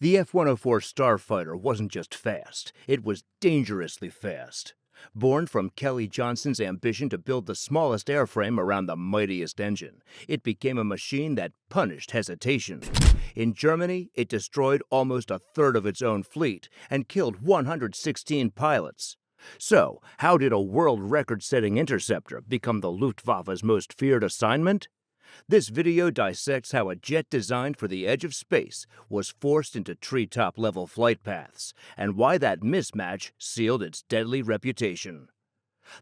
The F-104 Starfighter wasn't just fast, it was dangerously fast. Born from Kelly Johnson's ambition to build the smallest airframe around the mightiest engine, it became a machine that punished hesitation. In Germany, it destroyed almost a third of its own fleet and killed 116 pilots. So, how did a world record-setting interceptor become the Luftwaffe's most feared assignment? This video dissects how a jet designed for the edge of space was forced into treetop-level flight paths, and why that mismatch sealed its deadly reputation.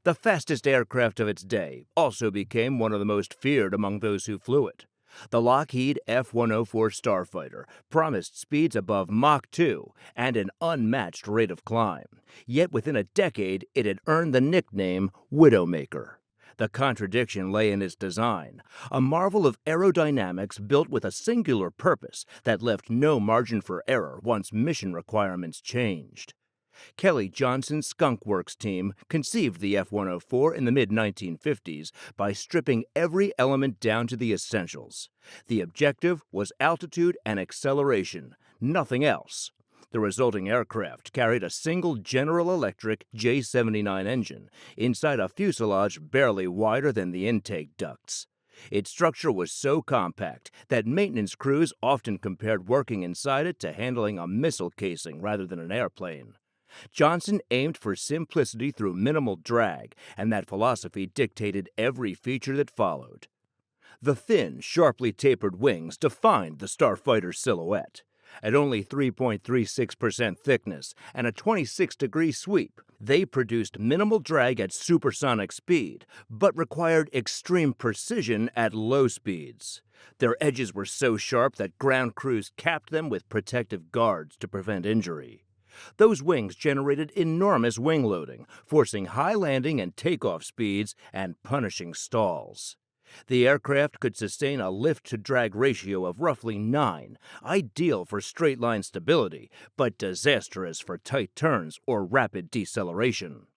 The fastest aircraft of its day also became one of the most feared among those who flew it. The Lockheed F-104 Starfighter promised speeds above Mach 2 and an unmatched rate of climb. Yet within a decade, it had earned the nickname Widowmaker. The contradiction lay in its design, a marvel of aerodynamics built with a singular purpose that left no margin for error once mission requirements changed. Kelly Johnson's Skunk Works team conceived the F-104 in the mid-1950s by stripping every element down to the essentials. The objective was altitude and acceleration, nothing else. The resulting aircraft carried a single General Electric J-79 engine inside a fuselage barely wider than the intake ducts. Its structure was so compact that maintenance crews often compared working inside it to handling a missile casing rather than an airplane. Johnson aimed for simplicity through minimal drag, and that philosophy dictated every feature that followed. The thin, sharply tapered wings defined the Starfighter's silhouette. At only 3.36% thickness and a 26-degree sweep, they produced minimal drag at supersonic speed, but required extreme precision at low speeds. Their edges were so sharp that ground crews capped them with protective guards to prevent injury. Those wings generated enormous wing loading, forcing high landing and takeoff speeds and punishing stalls. The aircraft could sustain a lift-to-drag ratio of roughly 9, ideal for straight-line stability, but disastrous for tight turns or rapid deceleration.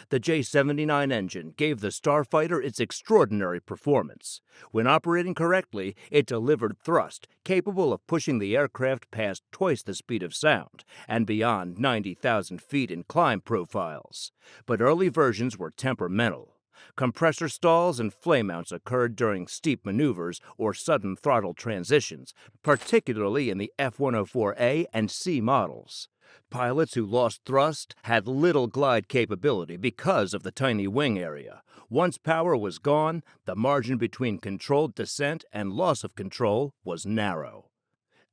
The J-79 engine gave the Starfighter its extraordinary performance. When operating correctly, it delivered thrust capable of pushing the aircraft past twice the speed of sound and beyond 90,000 feet in climb profiles. But early versions were temperamental. Compressor stalls and flame mounts occurred during steep maneuvers or sudden throttle transitions, particularly in the F-104A and C models. Pilots who lost thrust had little glide capability because of the tiny wing area. Once power was gone, the margin between controlled descent and loss of control was narrow.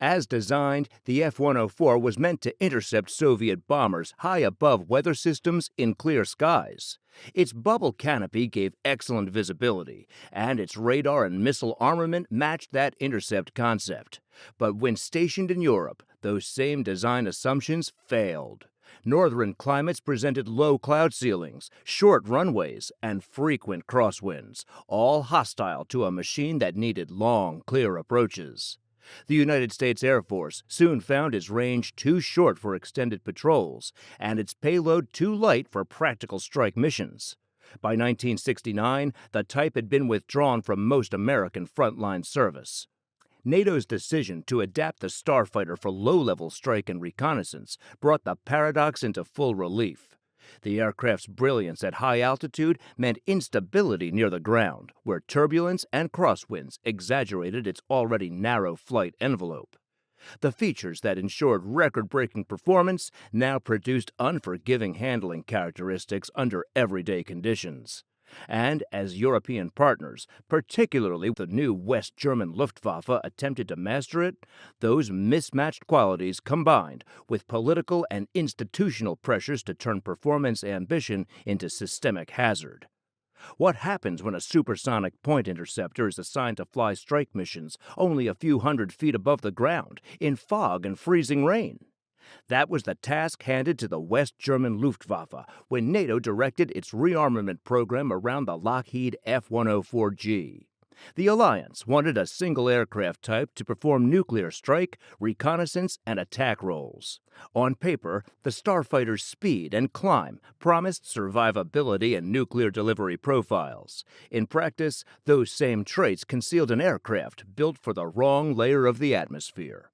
As designed, the F-104 was meant to intercept Soviet bombers high above weather systems in clear skies. Its bubble canopy gave excellent visibility, and its radar and missile armament matched that intercept concept. But when stationed in Europe, those same design assumptions failed. Northern climates presented low cloud ceilings, short runways, and frequent crosswinds, all hostile to a machine that needed long, clear approaches. The United States Air Force soon found its range too short for extended patrols and its payload too light for practical strike missions. By 1969, the type had been withdrawn from most American frontline service. NATO's decision to adapt the Starfighter for low-level strike and reconnaissance brought the paradox into full relief. The aircraft's brilliance at high altitude meant instability near the ground, where turbulence and crosswinds exaggerated its already narrow flight envelope. The features that ensured record-breaking performance now produced unforgiving handling characteristics under everyday conditions. And as European partners, particularly the new West German Luftwaffe, attempted to master it, those mismatched qualities combined with political and institutional pressures to turn performance ambition into systemic hazard. What happens when a supersonic point interceptor is assigned to fly strike missions only a few hundred feet above the ground, in fog and freezing rain? That was the task handed to the West German Luftwaffe when NATO directed its rearmament program around the Lockheed F-104G. The alliance wanted a single aircraft type to perform nuclear strike, reconnaissance, and attack roles. On paper, the Starfighter's speed and climb promised survivability and nuclear delivery profiles. In practice, those same traits concealed an aircraft built for the wrong layer of the atmosphere.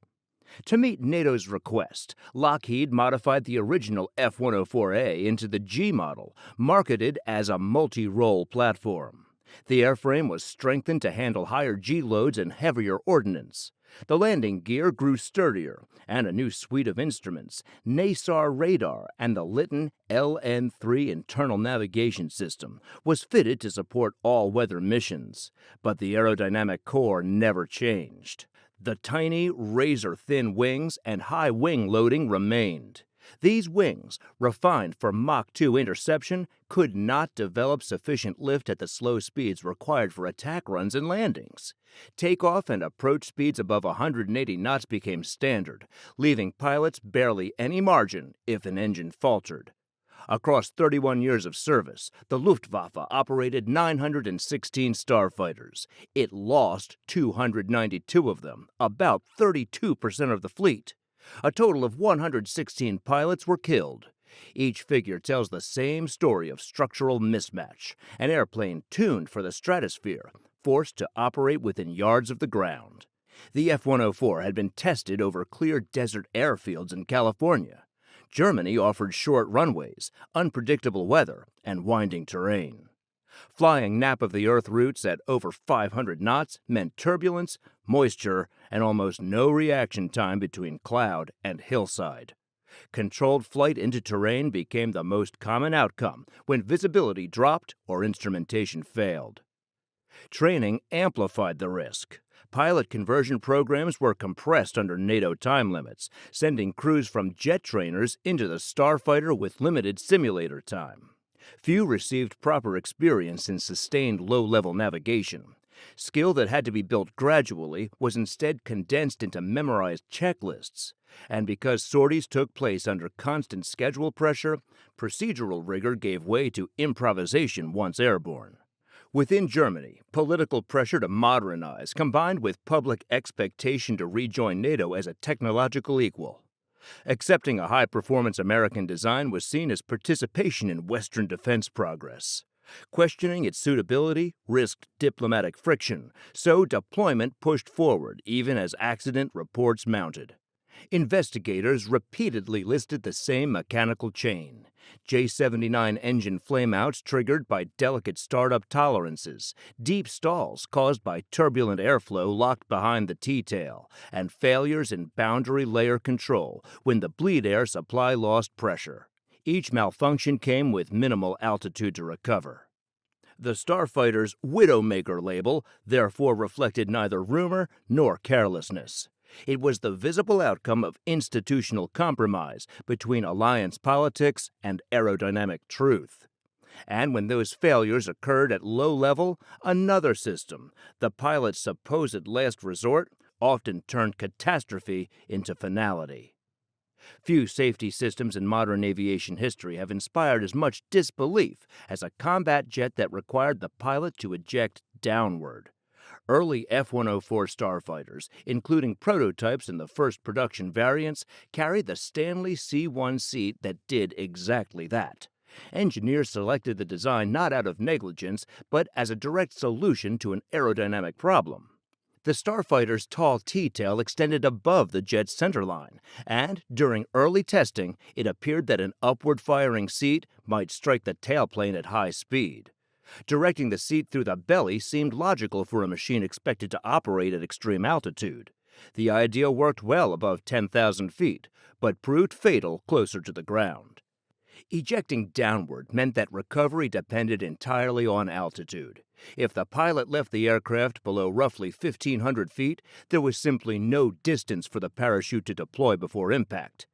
To meet NATO's request, Lockheed modified the original F-104A into the G model, marketed as a multi-role platform. The airframe was strengthened to handle higher G loads and heavier ordnance. The landing gear grew sturdier, and a new suite of instruments, NASAR radar and the Litton LN-3 internal navigation system, was fitted to support all-weather missions. But the aerodynamic core never changed. The tiny, razor-thin wings and high wing loading remained. These wings, refined for Mach 2 interception, could not develop sufficient lift at the slow speeds required for attack runs and landings. Takeoff and approach speeds above 180 knots became standard, leaving pilots barely any margin if an engine faltered. Across 31 years of service, the Luftwaffe operated 916 Starfighters. It lost 292 of them, about 32% of the fleet. A total of 116 pilots were killed. Each figure tells the same story of structural mismatch, an airplane tuned for the stratosphere, forced to operate within yards of the ground. The F-104 had been tested over clear desert airfields in California. Germany offered short runways, unpredictable weather, and winding terrain. Flying nap-of-the-earth routes at over 500 knots meant turbulence, moisture, and almost no reaction time between cloud and hillside. Controlled flight into terrain became the most common outcome when visibility dropped or instrumentation failed. Training amplified the risk. Pilot conversion programs were compressed under NATO time limits, sending crews from jet trainers into the Starfighter with limited simulator time. Few received proper experience in sustained low-level navigation. Skill that had to be built gradually was instead condensed into memorized checklists. And because sorties took place under constant schedule pressure, procedural rigor gave way to improvisation once airborne. Within Germany, political pressure to modernize combined with public expectation to rejoin NATO as a technological equal. Accepting a high-performance American design was seen as participation in Western defense progress. Questioning its suitability risked diplomatic friction, so deployment pushed forward even as accident reports mounted. Investigators repeatedly listed the same mechanical chain. J-79 engine flameouts triggered by delicate startup tolerances, deep stalls caused by turbulent airflow locked behind the T-tail, and failures in boundary layer control when the bleed air supply lost pressure. Each malfunction came with minimal altitude to recover. The Starfighter's Widowmaker label therefore reflected neither rumor nor carelessness. It was the visible outcome of institutional compromise between alliance politics and aerodynamic truth. And when those failures occurred at low level, another system, the pilot's supposed last resort, often turned catastrophe into finality. Few safety systems in modern aviation history have inspired as much disbelief as a combat jet that required the pilot to eject downward. Early F-104 Starfighters, including prototypes in the first production variants, carried the Stanley C-1 seat that did exactly that. Engineers selected the design not out of negligence, but as a direct solution to an aerodynamic problem. The Starfighter's tall T-tail extended above the jet's centerline, and during early testing, it appeared that an upward-firing seat might strike the tailplane at high speed. Directing the seat through the belly seemed logical for a machine expected to operate at extreme altitude. The idea worked well above 10,000 feet, but proved fatal closer to the ground. Ejecting downward meant that recovery depended entirely on altitude. If the pilot left the aircraft below roughly 1,500 feet, there was simply no distance for the parachute to deploy before impact.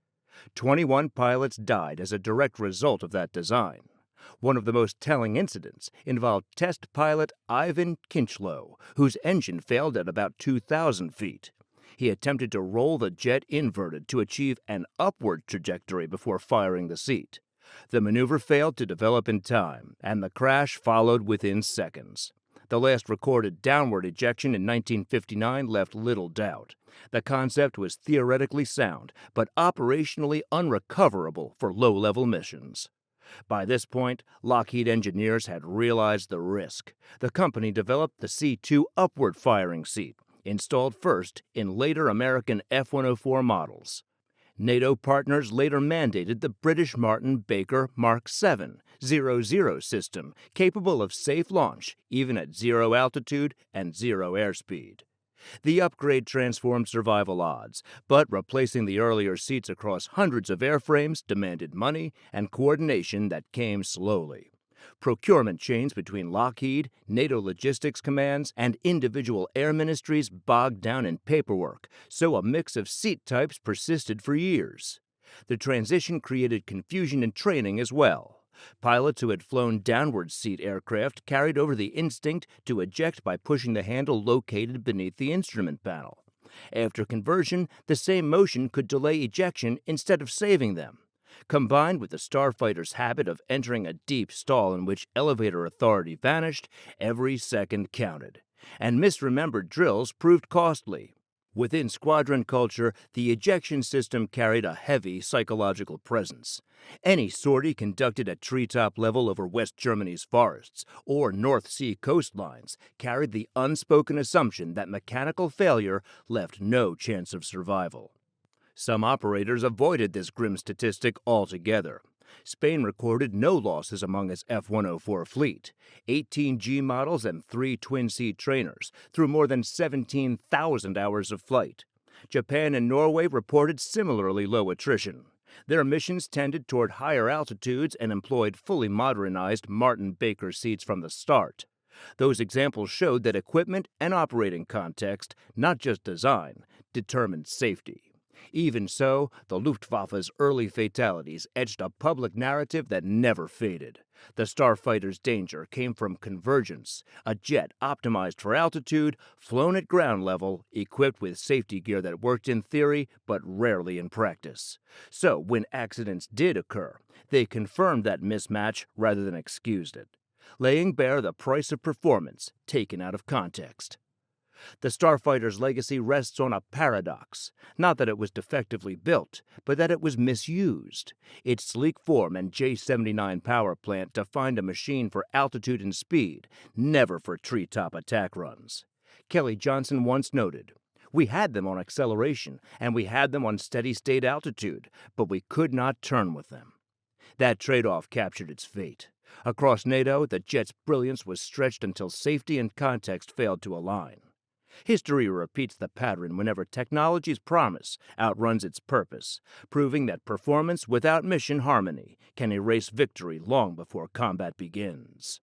21 pilots died as a direct result of that design. One of the most telling incidents involved test pilot Ivan Kinchlow, whose engine failed at about 2,000 feet. He attempted to roll the jet inverted to achieve an upward trajectory before firing the seat. The maneuver failed to develop in time, and the crash followed within seconds. The last recorded downward ejection in 1959 left little doubt. The concept was theoretically sound, but operationally unrecoverable for low-level missions. By this point, Lockheed engineers had realized the risk. The company developed the C-2 upward-firing seat. installed first in later American F-104 models. NATO partners later mandated the British Martin Baker Mark 7 00 system, capable of safe launch even at zero altitude and zero airspeed. The upgrade transformed survival odds, but replacing the earlier seats across hundreds of airframes demanded money and coordination that came slowly. Procurement chains between Lockheed, NATO logistics commands, and individual air ministries bogged down in paperwork, so a mix of seat types persisted for years. The transition created confusion in training as well. Pilots who had flown downward seat aircraft carried over the instinct to eject by pushing the handle located beneath the instrument panel. After conversion, the same motion could delay ejection instead of saving them. Combined with the starfighter's habit of entering a deep stall in which elevator authority vanished, every second counted. And misremembered drills proved costly. Within squadron culture, the ejection system carried a heavy psychological presence. Any sortie conducted at treetop level over West Germany's forests or North Sea coastlines carried the unspoken assumption that mechanical failure left no chance of survival. Some operators avoided this grim statistic altogether. Spain recorded no losses among its F-104 fleet, 18 G models and 3 twin-seat trainers, through more than 17,000 hours of flight. Japan and Norway reported similarly low attrition. Their missions tended toward higher altitudes and employed fully modernized Martin Baker seats from the start. Those examples showed that equipment and operating context, not just design, determined safety. Even so, the Luftwaffe's early fatalities etched a public narrative that never faded. The Starfighter's danger came from convergence, a jet optimized for altitude, flown at ground level, equipped with safety gear that worked in theory but rarely in practice. So, when accidents did occur, they confirmed that mismatch rather than excused it, laying bare the price of performance taken out of context. The Starfighter's legacy rests on a paradox. Not that it was defectively built, but that it was misused. Its sleek form and J-79 power plant defined a machine for altitude and speed, never for treetop attack runs. Kelly Johnson once noted, "We had them on acceleration, and we had them on steady-state altitude, but we could not turn with them." That trade-off captured its fate. Across NATO, the jet's brilliance was stretched until safety and context failed to align. History repeats the pattern whenever technology's promise outruns its purpose, proving that performance without mission harmony can erase victory long before combat begins.